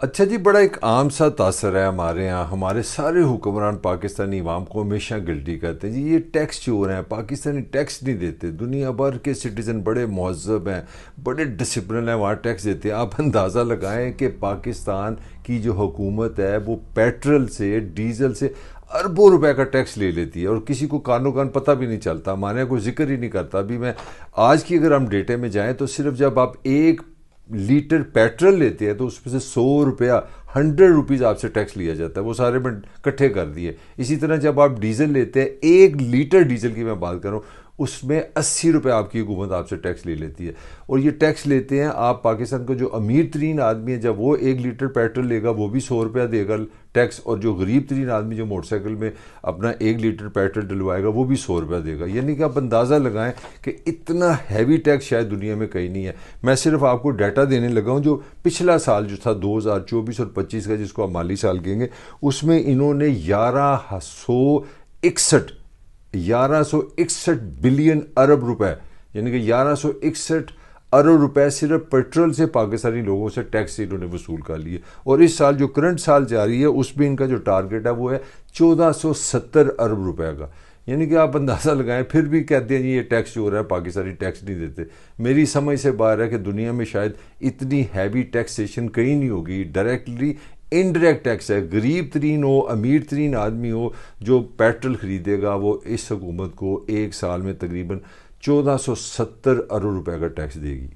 اچھا جی، بڑا ایک عام سا تاثر ہے ہمارے یہاں، ہمارے سارے حکمران پاکستانی عوام کو ہمیشہ گلٹی کرتے ہیں جی یہ ٹیکس چور ہیں، پاکستانی ٹیکس نہیں دیتے۔ دنیا بھر کے سٹیزن بڑے مہذب ہیں، بڑے ڈسپلن ہیں، وہاں ٹیکس دیتے ہیں۔ آپ اندازہ لگائیں کہ پاکستان کی جو حکومت ہے وہ پیٹرول سے، ڈیزل سے اربوں روپے کا ٹیکس لے لیتی ہے، اور کسی کو کانوں کان پتہ بھی نہیں چلتا، ہمارے یہاں کوئی ذکر ہی نہیں کرتا۔ ابھی میں آج کی اگر ہم ڈیٹے میں جائیں تو صرف جب آپ ایک لیٹر پیٹرول لیتے ہیں تو اس میں سے 100 روپیہ، 100 روپیز آپ سے ٹیکس لیا جاتا ہے، وہ سارے میں کٹھے کر دیے۔ اسی طرح جب آپ ڈیزل لیتے ہیں، 1 لیٹر ڈیزل کی میں بات کروں، اس میں 80 روپے آپ کی حکومت آپ سے ٹیکس لے لیتی ہے۔ اور یہ ٹیکس لیتے ہیں آپ پاکستان کو جو امیر ترین آدمی ہے، جب وہ 1 لیٹر پیٹرول لے گا وہ بھی 100 روپیہ دے گا ٹیکس، اور جو غریب ترین آدمی جو موٹر سائیکل میں اپنا 1 لیٹر پیٹرول ڈلوائے گا وہ بھی 100 روپیہ دے گا۔ یعنی کہ آپ اندازہ لگائیں کہ اتنا ہیوی ٹیکس شاید دنیا میں کہیں نہیں ہے۔ میں صرف آپ کو ڈیٹا دینے لگا ہوں جو پچھلا سال جو تھا 2024 اور 25 کا، جس کو آپ مالی سال کہیں گے، اس میں انہوں نے 1161 بلین ارب روپے، یعنی کہ 1161 ارب روپے صرف پیٹرول سے پاکستانی لوگوں سے ٹیکس انہوں نے وصول کر لیے۔ اور اس سال جو کرنٹ سال جاری ہے اس میں ان کا جو ٹارگٹ ہے وہ ہے 1470 ارب روپے کا۔ یعنی کہ آپ اندازہ لگائیں، پھر بھی کہتے ہیں جی یہ ٹیکس چور ہے، پاکستانی ٹیکس نہیں دیتے۔ میری سمجھ سے باہر ہے کہ دنیا میں شاید اتنی ہیوی ٹیکسیشن کہیں نہیں ہوگی، ڈائریکٹلی انڈائریکٹ ٹیکس ہے۔ غریب ترین ہو، امیر ترین آدمی ہو، جو پیٹرول خریدے گا وہ اس حکومت کو ایک سال میں تقریباً 1470 ارب روپے کا ٹیکس دے گی۔